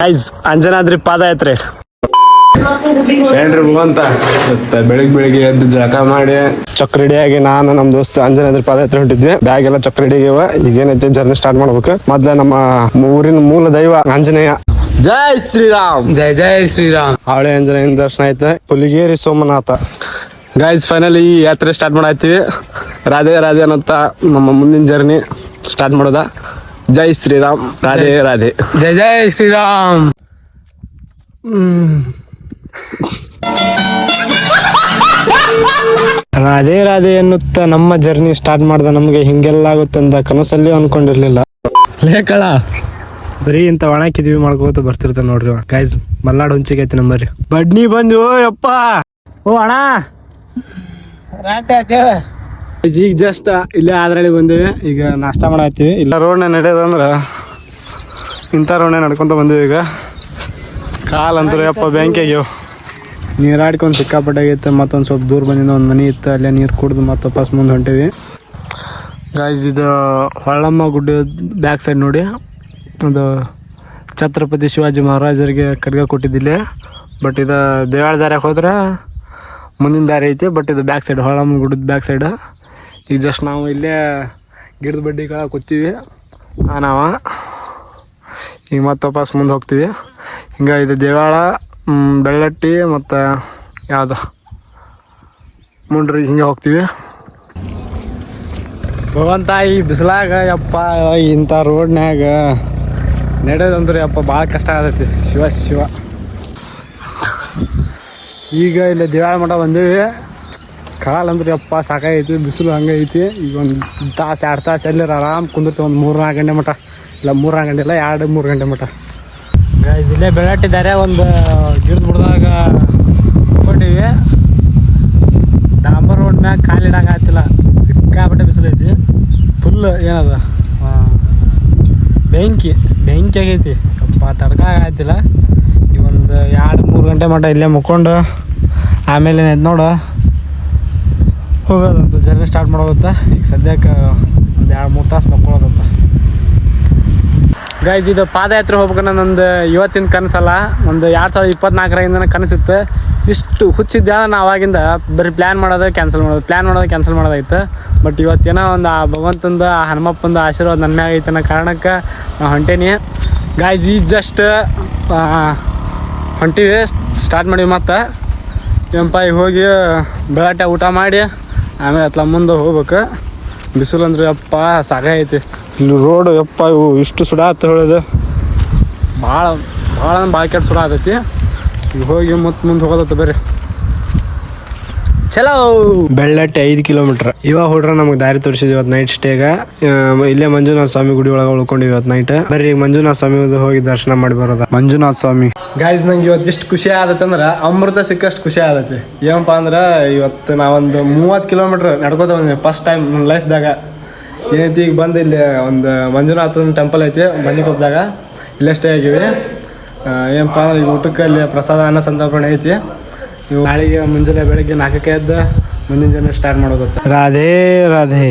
Guys Anjanadri ಪಾದಯಾತ್ರೆ ಹೇಳ್ರಿ ಭಗವಂತ ಬೆಳಿಗ್ಗೆ ಎದ್ದು ಜಳಕ ಮಾಡಿ ಚಕ್ ರೆಡಿಯಾಗಿ ನಾನು ನಮ್ ದೋಸ್ತ ಅಂಜನಾದ್ರಿ ಪಾದಯಾತ್ರೆ ಹೊಂಟಿದ್ವಿ. ಬ್ಯಾಗ್ ಎಲ್ಲ ಚಕ್ ರೆಡಿ ಆಗ್ಯಾವ. ಈಗ ಏನೈತೆ ಜರ್ನಿ ಸ್ಟಾರ್ಟ್ ಮಾಡ್ಬೇಕು. ಮೊದ್ಲ ನಮ್ಮ ಊರಿನ ಮೂಲ ದೈವ ಆಂಜನೇಯ. ಜೈ ಶ್ರೀರಾಮ್. ಜೈ ಜೈ ಶ್ರೀರಾಮ್. ಹಳೆ ಆಂಜನೇಯನ ದರ್ಶನ ಆಯ್ತು. ಹುಲಿಗೇರಿ ಸೋಮನಾಥ. ಗೈಸ್ ಫೈನಲಿ ಈ ಯಾತ್ರೆ ಸ್ಟಾರ್ಟ್ ಮಾಡಾಯ್ತಿವಿ. ರಾಧೆ ರಾಧೆ ಅನ್ನತ್ತ ನಮ್ಮ ಮುಂದಿನ ಜರ್ನಿ ಸ್ಟಾರ್ಟ್ ಮಾಡೋದ. ಜೈ ಶ್ರೀರಾಮ್. ರಾಧೆ ರಾಧೆ. ಜೈ ಜೈ ಶ್ರೀರಾಮ್. ರಾಧೆ ರಾಧೆ ಎನ್ನುತ್ತ ನಮ್ಮ ಜರ್ನಿ ಸ್ಟಾರ್ಟ್ ಮಾಡ್ದ. ನಮ್ಗೆ ಹಿಂಗೆಲ್ಲ ಆಗುತ್ತಂದ ಕನಸಲ್ಲಿ ಅನ್ಕೊಂಡಿರ್ಲಿಲ್ಲ. ಲೇಕಳ ಬರೀ ಇಂತ ಒಣಕಿದೀವಿ ಮಾಡ್ಕೋತ ಬರ್ತಿರ್ತ ನೋಡ್ರಿ. ಗೈಸ್ ಮಲ್ನಾಡ್ ಹುಂಚಿಗೆ ಐತಿ ನಂಬರ್ರಿ. ಬಡ್ನಿ ಬಂದ್ವಿ. ಯಪ್ಪ ಓ ಅಣ್ಣ ಈಗ ಜಸ್ಟ್ ಇಲ್ಲೇ ಆದ್ರಳ್ಳಿ ಬಂದೇವಿ. ಈಗ ನಾಷ್ಟ ಮಾಡತ್ತೀವಿ. ಇಲ್ಲ ರೋಡ್ನ ನಡೆಯೋದಂದ್ರ ಇಂಥ ರೋಡ್ನ ನಡ್ಕೊಂತ ಬಂದೀವಿ. ಈಗ ಕಾಲಂತೂ ಯಪ್ಪ ಬ್ಯಾಂಕ್ ಆಗ್ಯಾವ. ನೀರಾಡ್ಕೊಂಡು ಸಿಕ್ಕಾಪಟ್ಟೆ ಆಗೈತೆ. ಮತ್ತೊಂದು ಸ್ವಲ್ಪ ದೂರ ಬಂದಿದ್ದು ಒಂದು ಮನೆ ಇತ್ತು. ಅಲ್ಲೇ ನೀರು ಕುಡ್ದು ಮತ್ತೆ ವಾಪಸ್ ಮುಂದೆ ಹೊಂಟೇವಿ. ಗೈಸ್ ಇದು ಹೊಳ್ಳಮ್ಮ ಗುಡ್ಡ ಬ್ಯಾಕ್ ಸೈಡ್ ನೋಡಿ. ಅದು ಛತ್ರಪತಿ ಶಿವಾಜಿ ಮಹಾರಾಜರಿಗೆ ಖಡ್ಗ ಕೊಟ್ಟಿದ್ದಿಲ್ಲ. ಬಟ್ ಇದು ದೇವಾಳ ದಾರ್ಯಾಗ ಹೋದ್ರೆ ಮುಂದಿನ ದಾರಿ ಐತಿ. ಬಟ್ ಇದು ಬ್ಯಾಕ್ ಸೈಡ್, ಹೊಳ್ಳಮ್ಮ ಗುಡ್ಡದ ಬ್ಯಾಕ್ ಸೈಡ್. ಈಗ ಜಸ್ಟ್ ನಾವು ಇಲ್ಲೇ ಗಿಡದ ಬಡ್ಡಿ ಕೆಳಗೆ ಕೂತೀವಿ ನಾವು. ಈಗ ಮತ್ತೆ ವಾಪಸ್ ಮುಂದೆ ಹೋಗ್ತೀವಿ. ಹಿಂಗೆ ಇದು ದೇವಾಳ, ಬೆಳ್ಳಟ್ಟಿ ಮತ್ತು ಯಾವುದು ಮುಂಡ್ರಿ ಹಿಂಗೆ ಹೋಗ್ತೀವಿ. ಭಗವಂತ ಈ ಬಿಸಿಲಾಗ ಯಪ್ಪ ಇಂಥ ರೋಡ್ನ್ಯಾಗ ನಡೆಯೋದಂದ್ರೆ ಯಪ್ಪ ಭಾಳ ಕಷ್ಟ ಆಗತೈತಿ. ಶಿವ ಶಿವ. ಈಗ ಇಲ್ಲಿ ದೇವಾಳ ಮಠ ಬಂದೀವಿ. ಕಾಲಂದ್ರೆ ಯಪ್ಪ ಸಾಕಾಗೈತಿ. ಬಿಸಿಲು ಹಂಗೆ ಐತಿ. ಈಗ ಒಂದು ತಾಸು 2 ತಾಸು ಎಲ್ಲರ ಆರಾಮ್ ಕುಂದಿರ್ತೀವಿ. ಒಂದು 3-4 ಗಂಟೆ ಮಠ. ಇಲ್ಲ 3-4 ಗಂಟೆ ಇಲ್ಲ, 2-3 ಗಂಟೆ ಮಠ. ಗೈಸ್ ಇಲ್ಲೇ ಬೆಳಟ್ಟಿದ್ದಾರೆ. ಒಂದು ಗಿಡದ ಬುಡ್ದಾಗ ಹೋಗಿದ್ದೀವಿ. ಡಾಂಬರ್ ರೋಡ್ ಮ್ಯಾಗ ಕಾಲಿಡಂಗೆ ಆಗ್ತಿಲ್ಲ. ಸಿಕ್ಕಾಪಟ್ಟೆ ಬಿಸಿಲೈತಿ. ಫುಲ್ ಏನದ ಬೆಂಕಿ ಆಗೈತಿ. ಅಪ್ಪ ತಡ್ಕಾಗತ್ತಿಲ್ಲ. ಈಗ ಒಂದು 2-3 ಗಂಟೆ ಮಟ್ಟ ಇಲ್ಲೇ ಮುಕ್ಕೊಂಡು ಆಮೇಲೆ ಏನಾಯ್ತು ನೋಡು ಹೋಗೋದಂತ. ಜರ್ನಿ ಸ್ಟಾರ್ಟ್ ಮಾಡೋದಂತ. ಈಗ ಸದ್ಯಕ್ಕೆ ಒಂದು 2-3 ತಾಸು ಮಕ್ಕೊಳ್ಳೋದಂತ. ಗೈಸ್ ಇದು ಪಾದಯಾತ್ರೆ ಹೋಗ್ಬೇಕನ್ನ ನಂದು ಇವತ್ತಿನ ಕನಸಲ್ಲ. ಒಂದು 2024 ಕನಸಿತ್ತು. ಇಷ್ಟು ಹುಚ್ಚಿದ್ದ ನಾವು ಅವಾಗಿಂದ ಬರೀ ಪ್ಲ್ಯಾನ್ ಮಾಡೋದು ಕ್ಯಾನ್ಸಲ್ ಮಾಡೋದಾಯ್ತು. ಬಟ್ ಇವತ್ತೇನೋ ಒಂದು ಆ ಭಗವಂತಂದು, ಆ ಹನುಮಪ್ಪಂದು ಆಶೀರ್ವಾದ ನನ್ನ ಮ್ಯಾಗ ಐತೆ ಅನ್ನೋ ಕಾರಣಕ್ಕೆ ನಾವು ಹೊಂಟೇನಿ. ಗೈಸ್ ಈಗ ಜಸ್ಟ್ ಹೊಂಟೀವಿ. ಸ್ಟಾರ್ಟ್ ಮಾಡಿವಿ. ಮತ್ತು ಏನಪ್ಪ ಈಗ ಹೋಗಿ ಬೆಳಗ್ಗೆ ಊಟ ಮಾಡಿ ಆಮೇಲೆ ಅತ್ಲ ಮುಂದೆ ಹೋಗ್ಬೇಕು. ಬಿಸಿಲು ಅಂದ್ರೆ ಯಪ್ಪ ಸಾಕಾಗೈತಿ. ಇಲ್ಲಿ ರೋಡು ಯಪ್ಪ ಇವು ಇಷ್ಟು ಸುಡಾತ ಹೇಳೋದು ಭಾಳ ಕೆಟ್ಟ ಸುಡ ಆತೈತಿ. ಈಗ ಹೋಗಿ ಮತ್ತೆ ಮುಂದೆ ಹೋಗೋದತ್ತ ಬರ್ರಿ. ಚಲೋ. ಬೆಳ್ಳಟ್ಟಿ 5 ಕಿಲೋಮೀಟ್ರ್. ಇವಾಗ ಹುಡ್ರ ನಮ್ಗೆ ದಾರಿ ತೋರಿಸಿದ್ವಿ ಇವತ್ತು ನೈಟ್ ಸ್ಟೇಗ. ಇಲ್ಲೇ ಮಂಜುನಾಥ ಸ್ವಾಮಿ ಗುಡಿ ಒಳಗೆ ಉಳ್ಕೊಂಡಿವಿ ಇವತ್ತು ನೈಟ್. ಬರ್ರಿ ಮಂಜುನಾಥ ಸ್ವಾಮಿ ಹೋಗಿ ದರ್ಶನ ಮಾಡಿ ಬರೋದ. ಮಂಜುನಾಥ ಸ್ವಾಮಿ. ಗೈಸ್ ನಂಗೆ ಇವತ್ತು ಎಷ್ಟು ಖುಷಿ ಆದತ್ತಂದ್ರೆ ಅಮೃತ ಸಿಕ್ಕಷ್ಟು ಖುಷಿ ಆದೈತಿ. ಏನಪ್ಪ ಅಂದ್ರೆ ಇವತ್ತು ನಾವೊಂದು 30 ಕಿಲೋಮೀಟ್ರ್ ನಡ್ಕೋತ ಬಂದ್ವಿ ಫಸ್ಟ್ ಟೈಮ್ ನನ್ನ ಲೈಫ್ದಾಗ. ಏನೈತಿ ಈಗ ಬಂದು ಇಲ್ಲಿ ಒಂದು ಮಂಜುನಾಥನ ಟೆಂಪಲ್ ಐತಿ ಬನ್ನಿಕೊಪ್ಪದಾಗ. ಇಲ್ಲೇ ಸ್ಟೇ ಆಗಿವಿ. ಏನಪ್ಪ ಅಂದ್ರೆ ಈಗ ಊಟಕ್ಕೆ ಅಲ್ಲಿ ಪ್ರಸಾದ ಅನ್ನ ಸಂತರ್ಪಣೆ ಐತಿ. ನೀವು ನಾಳೆಗೆ ಮುಂಜಾನೆ ಬೆಳಗ್ಗೆ 4ಕ್ಕೆ ಎದ್ದು ಮುಂದಿನ ಜನ ಸ್ಟಾರ್ಟ್ ಮಾಡೋದು. ರಾಧೆ ರಾಧೆ.